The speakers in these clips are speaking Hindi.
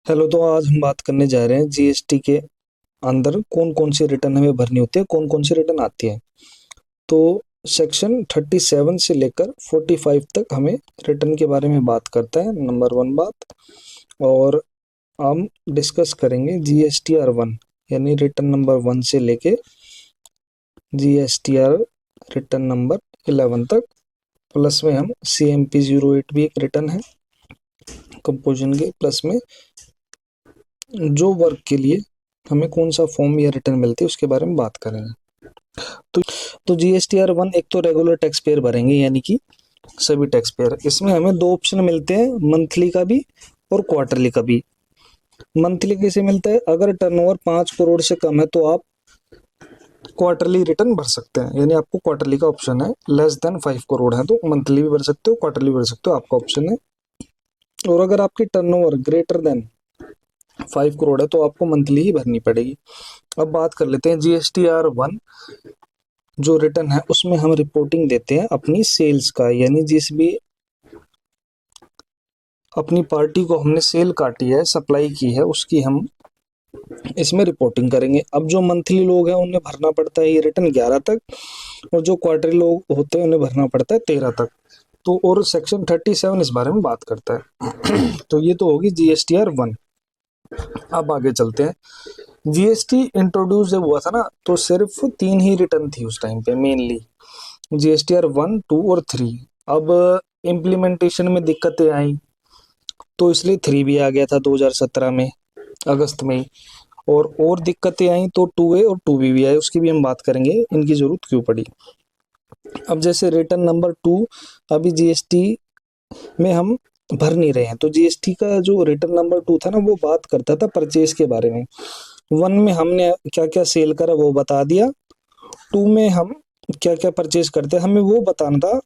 हेलो। तो आज हम बात करने जा रहे हैं जीएसटी के अंदर कौन कौन सी रिटर्न हमें भरनी होती है, कौन कौन सी रिटर्न आती है। तो सेक्शन 37 से लेकर 45 तक हमें रिटर्न के बारे में बात करता है, नंबर वन बात। और हम डिस्कस करेंगे जीएसटीआर 1 यानी रिटर्न नंबर 1 से लेके जीएसटीआर रिटर्न नंबर 11 तक। प्लस में हम CMP 08 भी एक रिटर्न है कंपोजिशन के। प्लस में जो वर्क के लिए हमें कौन सा फॉर्म या रिटर्न मिलती है उसके बारे में बात करेंगे। तो GSTR 1 एक तो रेगुलर टैक्स पेयर भरेंगे, यानी कि सभी टैक्स पेयर। इसमें हमें दो ऑप्शन मिलते हैं, मंथली का भी और क्वार्टरली का भी। मंथली कैसे मिलता है? अगर टर्नओवर 5 करोड़ से कम है तो आप क्वार्टरली रिटर्न भर सकते हैं, यानी आपको क्वार्टरली का ऑप्शन है। लेस देन 5 करोड़ है तो मंथली भी भर सकते हो, क्वार्टरली भर सकते हो, आपका ऑप्शन है। और अगर आपकी टर्नओवर ग्रेटर देन 5 करोड़ है तो आपको मंथली ही भरनी पड़ेगी। अब बात कर लेते हैं GSTR 1 जो रिटर्न है, उसमें हम रिपोर्टिंग देते हैं अपनी सेल्स का, यानी जिस भी अपनी पार्टी को हमने सेल काटी है, सप्लाई की है, उसकी हम इसमें रिपोर्टिंग करेंगे। अब जो मंथली लोग हैं उन्हें भरना पड़ता है ये रिटर्न 11 तक, और जो क्वार्टरली लोग होते हैं उन्हें भरना पड़ता है 13 तक। तो और सेक्शन 37 इस बारे में बात करता है। तो ये तो होगी GSTR 1। अब आगे चलते हैं। जीएसटी इंट्रोड्यूस जब हुआ था ना, तो सिर्फ 3 ही रिटर्न थी उस टाइम पे मेनली, GSTR 1, 2 और 3। अब इम्प्लीमेंटेशन में दिक्कतें आई तो इसलिए 3 भी आ गया था 2017 में, अगस्त में ही। और दिक्कतें आई तो 2A और 2B भी आए, उसकी भी हम बात करेंगे इनकी जरूरत क्यों पड़ी। अब जैसे रिटर्न नंबर 2 अभी जीएसटी में हम भर नहीं रहे हैं, तो जीएसटी का जो रिटर्न नंबर 2 था ना, वो बात करता था परचेज के बारे में। 1 में हमने क्या क्या सेल करा वो बता दिया, 2 में हम क्या क्या परचेज करते हैं हमें वो बताना था।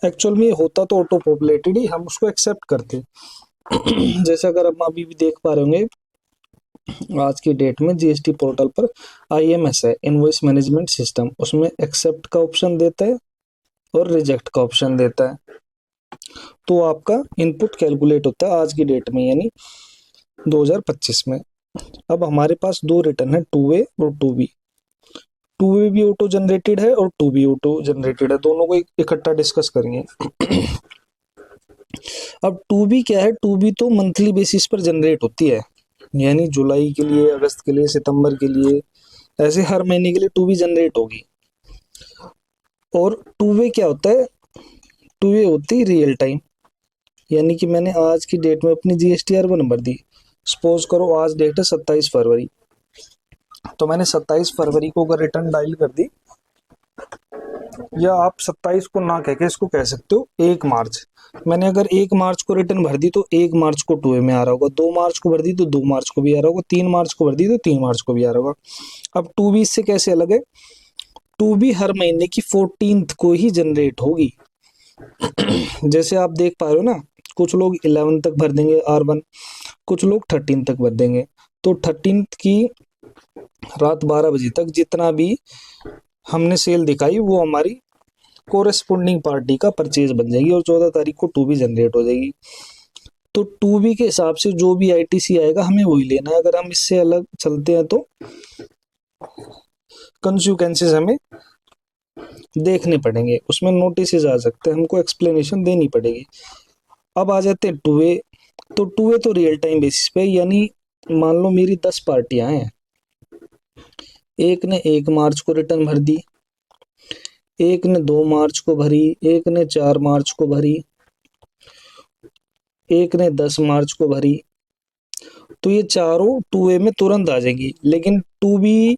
एक्चुअल में होता तो ऑटो पॉपुलेटेड ही, हम उसको एक्सेप्ट करते। जैसे अगर हम अभी भी देख पा रहे होंगे, आज की डेट में जीएसटी पोर्टल पर IMS है, इनवॉइस मैनेजमेंट सिस्टम, उसमें एक्सेप्ट का ऑप्शन देता है और रिजेक्ट का ऑप्शन देता है। तो आपका इनपुट कैलकुलेट होता है आज की डेट में, यानी 2025 में। अब हमारे पास दो रिटर्न है, 2A और 2B। 2A भी ऑटो जनरेटेड है और 2B ऑटो जनरेटेड है, दोनों को इकट्ठा डिस्कस करेंगे। अब 2B क्या है? 2B तो मंथली बेसिस पर जनरेट होती है, यानी जुलाई के लिए, अगस्त के लिए, सितंबर के लिए, ऐसे हर महीने के लिए 2B जनरेट होगी। और 2A क्या होता है? 2A होती है रियल टाइम, यानी कि मैंने आज की डेट में अपनी GSTR 1 भर दी। सपोज करो आज डेट है 27 फरवरी, तो मैंने 27 फरवरी को अगर रिटर्न डायल कर दी, या आप 27 को ना कह के इसको कह सकते हो 1 मार्च। मैंने अगर 1 मार्च को रिटर्न भर दी तो 1 मार्च को 2A में आ रहा होगा, 2 मार्च को भर दी तो 2 मार्च को भी आ रहा होगा, 3 मार्च को भर दी तो 3 मार्च को भी आ रहा होगा। अब 2B इससे कैसे अलग है? 2B हर महीने की 14th को ही जनरेट होगी। जैसे आप देख पा रहे हो ना, कुछ लोग 11 तक भर देंगे R1, कुछ लोग 13 तक भर देंगे। तो 13 की रात 12 बजे तक जितना भी हमने सेल दिखाई वो हमारी कोरेस्पोंडिंग पार्टी का परचेज बन जाएगी, और 14 तारीख को 2B जनरेट हो जाएगी। तो 2B के हिसाब से जो भी ITC आएगा हमें वही लेना है। अगर हम इससे अलग चलते हैं तो कंसिक्वेंसेस हमें देखने पड़ेंगे, उसमें नोटिस आ सकते हैं, हमको एक्सप्लेनेशन देनी पड़ेगी। अब आ जाते हैं 2A। तो 2A तो रियल टाइम बेसिस पे, यानी मान लो मेरी 10 पार्टियां हैं, एक ने 1 मार्च को रिटर्न भर दी, एक ने 2 मार्च को भरी, एक ने 4 मार्च को भरी, एक ने 10 मार्च को भरी। तो ये चारों 2A में तुरंत आ जाएंगी, लेकिन 2B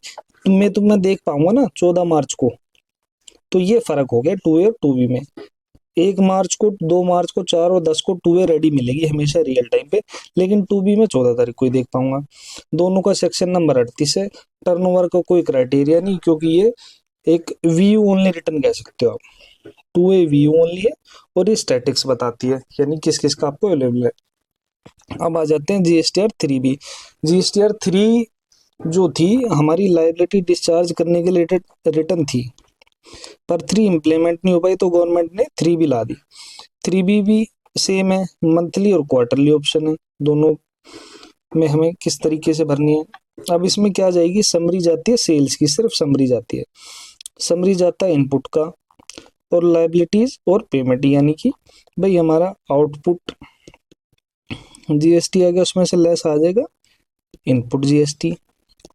में तो मैं देख पाऊंगा ना 14 मार्च को। तो ये फर्क हो गया 2A और 2B में। 1 मार्च को, 2 मार्च को, 4 और 10 को 2A रेडी मिलेगी हमेशा रियल टाइम पे, लेकिन 2B में 14 तारीख को ही देख पाऊंगा। दोनों का सेक्शन नंबर 38 है। टर्नओवर का कोई क्राइटेरिया नहीं, क्योंकि ये एक व्यू ओनली रिटर्न कह सकते हो आप। 2A व्यू ओनली है और ये स्टैटिक्स बताती है, यानी किस किस का आपको अवेलेबल है। अब आ जाते हैं GSTR 3B। GSTR 3 जो थी हमारी लाइबिलिटी डिस्चार्ज करने के लिए रिटर्न थी, पर 3 इम्प्लीमेंट नहीं हो पाई तो गवर्नमेंट ने 3B ला दी। 3B भी सेम है, मंथली और क्वार्टरली ऑप्शन है दोनों। में हमें किस तरीके से भरनी है। अब इसमें क्या जाएगी, समरी जाती है सेल्स की, सिर्फ समरी जाती है। समरी जाता है इनपुट का, और लायबिलिटीज और पेमेंट, यानी कि भाई हमारा आउटपुट जीएसटी आ गया, उसमें से लेस आ जाएगा इनपुट जीएसटी,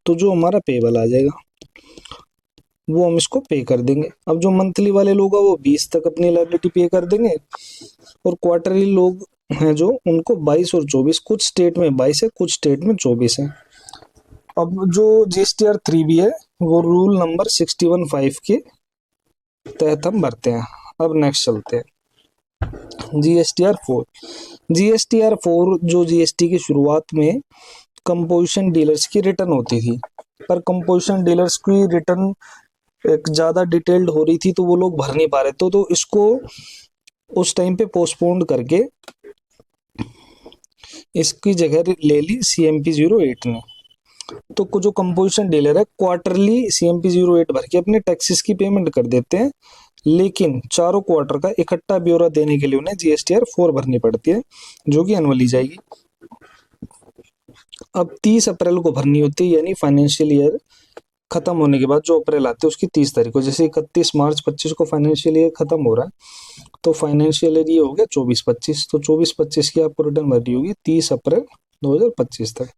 तो जो हमारा पेबल आ जाएगा वो हम इसको पे कर देंगे। अब जो मंथली वाले लोग हैं वो 20 तक अपनी लायबिलिटी पे कर देंगे, और क्वार्टरली लोग हैं जो उनको 22 और 24, कुछ स्टेट में 22 है, कुछ स्टेट में 24 है। अब जो जीएसटीआर 3 भी है वो रूल नंबर 61(5) के तहत हम भरते हैं। अब नेक्स्ट चलते हैं जीएसटीआर 4। जीएसटीआर 4 जो जीएसटी की शुरुआत में कंपोजिशन डीलर्स की रिटर्न होती थी, पर कंपोजिशन डीलर्स की रिटर्न एक ज़्यादा डिटेल्ड हो रही थी तो वो लोग भर नहीं पा रहे, तो इसको उस टाइम पे पोस्टपोन्ड करके इसकी जगह ले ली CMP 08 ने। तो जो कंपोजिशन डीलर है क्वार्टरली CMP 08 भर के अपने टैक्सेस की पेमेंट कर देते हैं, लेकिन चारों क्वार्टर का इकट्ठा ब्यौरा देने के लिए उन्हें जीएसटीआर 4 भरनी पड़ती है, जो कि एनुअली जाएगी। अब 30 अप्रैल को भरनी होती है, यानी फाइनेंशियल ईयर खत्म होने के बाद जो अप्रैल आते हैं उसकी 30 तारीख को, जैसे 31 मार्च 25 को फाइनेंशियल ईयर खत्म हो रहा है, तो फाइनेंशियल ईयर ये हो गया 24-25, तो 24-25 की आपको रिटर्न भरनी होगी 30 अप्रैल 2025 तक।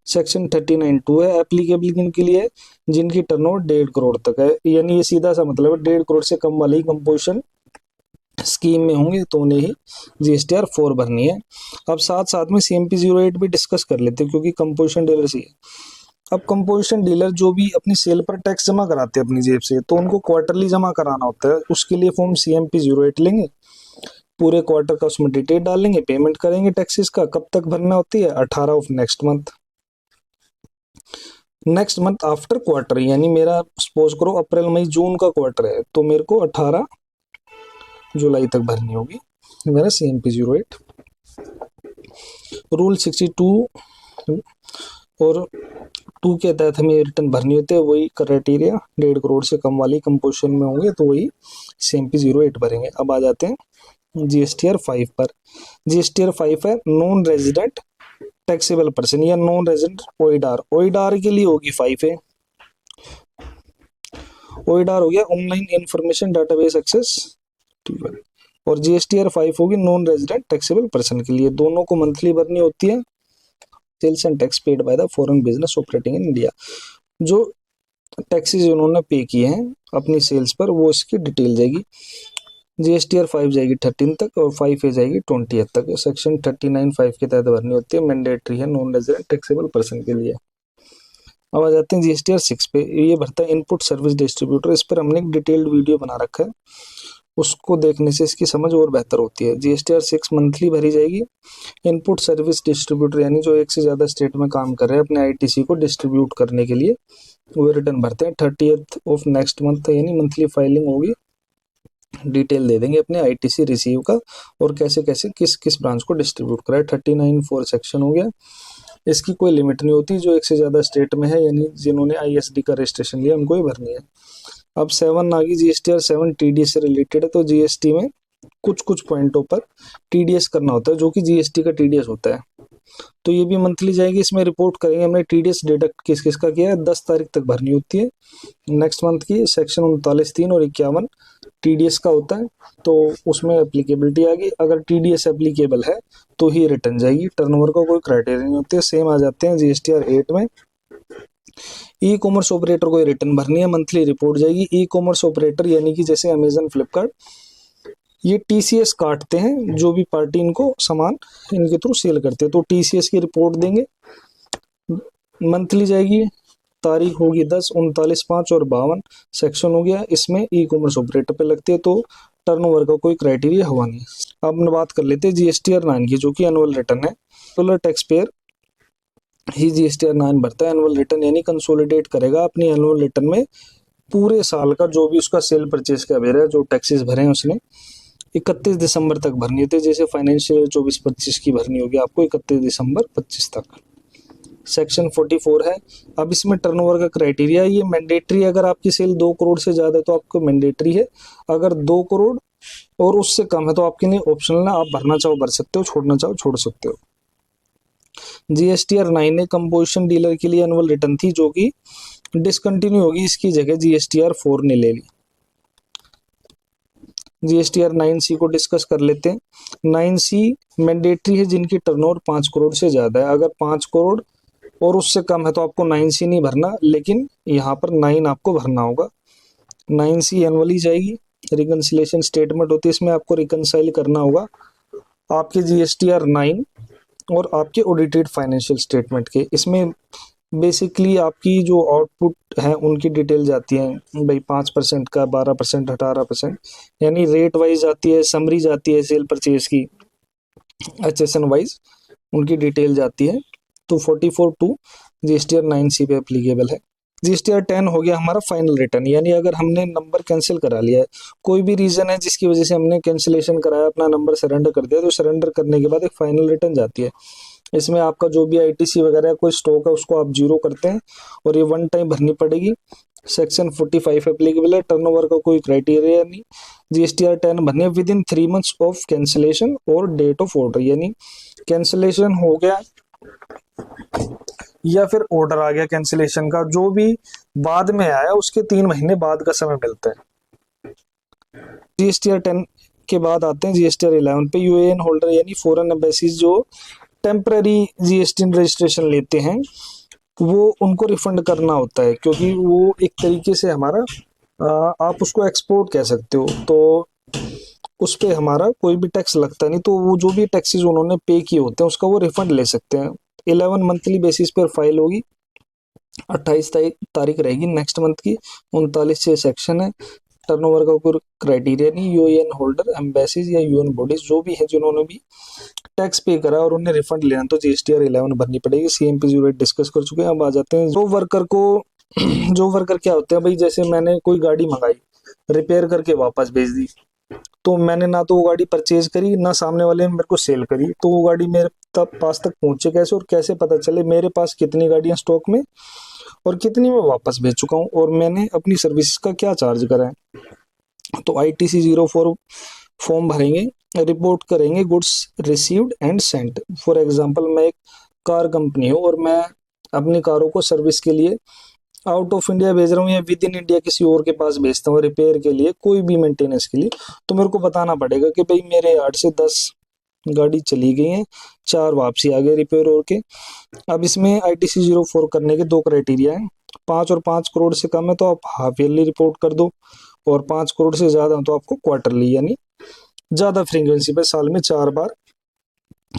सेक्शन 39(2) है, एप्लीकेबल किनके लिए, जिनकी टर्नओवर 1.5 करोड़ तक है, यानी ये सीधा सा मतलब है 1.5 करोड़ से कम वाले ही कंपोजिशन स्कीम में होंगे तो उन्हें ही जीएसटीआर 4 भरनी है। अब साथ साथ में CMP 08 भी डिस्कस कर लेते हैं, क्योंकि कंपोजिशन डीलर ही है। अब कंपोजिशन डीलर जो भी अपनी सेल पर टैक्स जमा कराते हैं अपनी जेब से, तो उनको क्वार्टरली जमा कराना होता है, उसके लिए फॉर्म CMP 08 लेंगे, पूरे क्वार्टर का उसमें डिटेल डालेंगे, पेमेंट करेंगे टैक्सेस का। कब तक भरना होती है, 18 of next month, next month after quarter, यानी मेरा सपोज करो अप्रैल मई जून का क्वार्टर है, तो मेरे को 18 जुलाई तक भरनी होगी मेरा CMP 08। रूल 62 और 2 के तहत हमें रिटर्न भरनी होती है, वही क्राइटेरिया 1.5 करोड़ से कम वाली कंपोजिशन में होंगे तो वही CMP 08 भरेंगे। अब आ जाते हैं जीएसटीआर 5 पर। जीएसटीआर 5 है नॉन रेजिडेंट टैक्सेबल पर्सन या नॉन रेजिडेंट ओइडार। ओइडार के लिए होगी 5 है, ओइडार हो गया ऑनलाइन इंफॉर्मेशन डाटाबेस एक्सेस, और जीएसटीआर 5 होगी नॉन रेजिडेंट टैक्सेबल पर्सन के लिए। दोनों को मंथली भरनी होती है। Sales and tax paid by the foreign business operating in India, जो टैक्सेस उन्होंने पे किए हैं अपनी सेल्स पर वो इसकी डिटेल जाएगी। जीएसटीआर 5 जाएगी 13 तक और 5A जाएगी 20 तक। सेक्शन 39(5) के तहत भरनी होती है, मैंडेटरी है नॉन रेजिडेंट टैक्सेबल पर्सन के लिए। अब आ जाते हैं जीएसटीआर 6 पे, ये भरता है इनपुट सर्विस डिस्ट्रीब्यूटर। इस पर हमने एक डिटेल्ड वीडियो बना रखा है, उसको देखने से इसकी समझ और बेहतर होती है। जीएसटीआर 6 मंथली भरी जाएगी। इनपुट सर्विस डिस्ट्रीब्यूटर यानी जो एक से ज़्यादा स्टेट में काम कर रहे हैं अपने आईटीसी को डिस्ट्रीब्यूट करने के लिए, वो रिटर्न भरते हैं 30th ऑफ नेक्स्ट मंथ, यानी मंथली फाइलिंग होगी, डिटेल दे देंगे अपने आईटीसी रिसीव का और कैसे कैसे किस किस ब्रांच को डिस्ट्रीब्यूट करा है। 39(4) सेक्शन हो गया। इसकी कोई लिमिट नहीं होती, जो एक से ज़्यादा स्टेट में है यानी जिन्होंने आईएसडी का रजिस्ट्रेशन लिया उनको ही भरनी है। अब 7 आ गई जीएसटीआर 7 टीडीएस से रिलेटेड है, तो जीएसटी में कुछ कुछ पॉइंटों पर टीडीएस करना होता है, जो कि जीएसटी का टीडीएस होता है, तो ये भी मंथली जाएगी। इसमें रिपोर्ट करेंगे हमने टीडीएस डिडक्ट किस किस का किया है, 10 तारीख तक भरनी होती है नेक्स्ट मंथ की। सेक्शन 39(3) और 51 टीडीएस का होता है, तो उसमें एप्लीकेबिलिटी आ गई। अगर टीडीएस एप्लीकेबल है तो ही रिटर्न जाएगी, टर्नओवर का कोई क्राइटेरिया नहीं होते। सेम आ जाते हैं जीएसटीआर 8 में। ई कॉमर्स ऑपरेटर को रिटर्न भरनी है, मंथली रिपोर्ट जाएगी। ई कॉमर्स ऑपरेटर यानी कि जैसे अमेजन, फ्लिपकार्ट, ये टीसीएस काटते हैं, जो भी पार्टी इनको सामान इनके थ्रू सेल करते हैं, तो टीसीएस की रिपोर्ट देंगे, मंथली जाएगी। तारीख होगी 10, 39, 5 और 52 सेक्शन हो गया। इसमें ई कॉमर्स ऑपरेटर पे लगते हैं, तो टर्नओवर का कोई क्राइटेरिया हुआ नहीं। अब बात कर लेते हैं जीएसटीआर 9 की, जो कि एनुअल रिटर्न है। रेगुलर टैक्स पेयर ही जीएसटीआर 9 भरता है। एनुअल रिटर्न यानी कंसोलिडेट करेगा अपनी एनुअल रिटर्न में पूरे साल का जो भी उसका सेल परचेज का बेर है, जो टैक्सेस भरे हैं उसने 31 दिसंबर तक भरनी होती है। जैसे फाइनेंशियल 24-25 की भरनी होगी आपको 31 दिसंबर 25 तक। सेक्शन 44 है। अब इसमें टर्नओवर का क्राइटेरिया, ये मैंडेटरी, अगर आपकी सेल 2 करोड़ से ज़्यादा है तो आपको मैंडेटरी है, अगर 2 करोड़ और उससे कम है तो आपके लिए ऑप्शनल है, आप भरना चाहो भर सकते हो, छोड़ना चाहो छोड़ सकते हो। GSTR 9 एक कंपोजिशन डीलर के लिए एनुअल रिटर्न थी जो कि डिसकंटिन्यू होगी, इसकी जगह GSTR 4 ने ले ली। GSTR 9C को डिस्कस कर लेते हैं। 9C मैंडेटरी है जिनकी टर्नओवर 5 करोड़ से ज़्यादा है। अगर 5 करोड़ और उससे कम है तो आपको 9C नहीं भरना, लेकिन यहाँ पर 9 आपको भरना होगा। 9C एनुअली जाएगी। रिकंसिलेशन स्टेटमेंट होती है, इसमें आपको रिकंसाइल करना होगा आपके GSTR 9 और आपके ऑडिटेड फाइनेंशियल स्टेटमेंट के। इसमें बेसिकली आपकी जो आउटपुट है उनकी डिटेल जाती है भाई, 5% का, 12%, 18%, यानी रेट वाइज आती है, समरी जाती है सेल परचेज की, HSN वाइज उनकी डिटेल जाती है। तो 44(2) GSTR 9C पे एप्लीकेबल है। GSTR 10 हो गया हमारा फाइनल रिटर्न, यानी अगर हमने नंबर कैंसिल करा लिया है, कोई भी रीजन है जिसकी वजह से हमने कैंसिलेशन कराया, अपना नंबर सरेंडर कर दिया, तो सरेंडर करने के बाद एक फाइनल रिटर्न जाती है। इसमें आपका जो भी ITC वगैरह कोई स्टॉक है उसको आप जीरो करते हैं और ये वन टाइम भरनी पड़ेगी। सेक्शन 45 एप्लीकेबल है। टर्नओवर का कोई क्राइटेरिया नहीं। GSTR 10 भरने with in 3 months of cancellation और डेट ऑफ ऑर्डर, यानी कैंसिलेशन हो गया या फिर ऑर्डर आ गया कैंसिलेशन का, जो भी बाद में आया उसके 3 महीने बाद का समय मिलता है। GSTR 10 के बाद आते हैं GSTR 11 पे। UAN होल्डर यानी फॉरेन एम्बेसीज जो टेम्पररी GST रजिस्ट्रेशन लेते हैं, वो उनको रिफंड करना होता है, क्योंकि वो एक तरीके से हमारा आप उसको एक्सपोर्ट कह सकते हो, तो उस पर हमारा कोई भी टैक्स लगता नहीं, तो वो जो भी टैक्सेस उन्होंने पे किए होते हैं उसका वो रिफंड ले सकते हैं। 11 मंथली बेसिस पर फाइल होगी, 28 तारीख रहेगी नेक्स्ट मंथ की। 39 से सेक्शन है। टर्नओवर का कोई क्राइटेरिया नहीं। यूएन होल्डर, एम्बेसीज या यूएन बॉडीज जो भी है जिन्होंने भी टैक्स पे करा और उन्हें रिफंड लेना तो GSTR 11 भरनी पड़ेगी। CMP 08 डिस्कस कर चुके हैं। अब आ जाते हैं जो वर्कर को जो वर्कर क्या होते हैं भाई, जैसे मैंने कोई गाड़ी मंगाई, रिपेयर करके वापस भेज दी, तो मैंने ना तो वो गाड़ी परचेज करी, ना सामने वाले ने मेरे को सेल करी, तो वो गाड़ी मेरे पास तक पहुंचे कैसे, और कैसे पता चले मेरे पास कितनी गाड़ियां स्टॉक में और कितनी मैं वापस भेज चुका हूँ और मैंने अपनी सर्विस का क्या चार्ज करा है। तो ITC 04 फॉर्म भरेंगे, रिपोर्ट करेंगे goods received and sent. For example मैं एक कार कंपनी हूँ और मैं अपनी कारों को सर्विस के लिए आउट ऑफ इंडिया भेज रहा हूँ या विद इन इंडिया किसी और के पास भेजता हूँ रिपेयर के लिए, कोई भी मेंटेनेंस के लिए, तो मेरे को बताना पड़ेगा कि भाई मेरे 8 से 10 गाड़ी चली गई हैं, 4 वापसी आ गए रिपेयर हो के। अब इसमें ITC 04 करने के 2 क्राइटेरिया हैं। 5 और 5 करोड़ से कम है तो आप हाफ ईयरली रिपोर्ट कर दो, और 5 करोड़ से ज़्यादा तो आपको क्वार्टरली, यानी ज़्यादा फ्रीक्वेंसी पे साल में 4 बार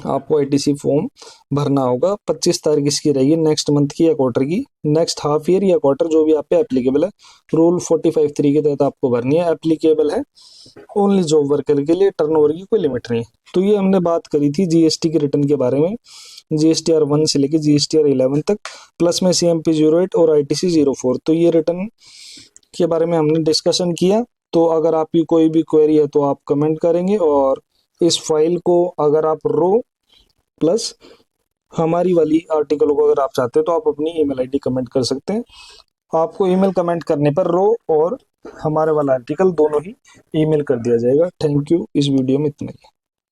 आपको ITC फॉर्म भरना होगा। 25 तारीख इसकी रहेगी नेक्स्ट मंथ की या क्वार्टर की, नेक्स्ट हाफ ईयर या क्वार्टर जो भी आप पे एप्लीकेबल है। रूल 45(3) के तहत आपको भरनी है। एप्लीकेबल है ओनली जॉब वर्कर के लिए, टर्नओवर की कोई लिमिट नहीं है। तो ये हमने बात करी थी GST के रिटर्न के बारे में, GSTR 1 से लेके GSTR 11 तक, प्लस में CMP 08 और ITC 04। तो ये रिटर्न के बारे में हमने डिस्कशन किया। तो अगर आपकी कोई भी क्वेरी है तो आप कमेंट करेंगे, और इस फाइल को अगर आप रो प्लस हमारी वाली आर्टिकल को अगर आप चाहते हैं तो आप अपनी email ID कमेंट कर सकते हैं। आपको ईमेल कमेंट करने पर रो और हमारे वाला आर्टिकल दोनों ही ईमेल कर दिया जाएगा। Thank you. इस वीडियो में इतना ही।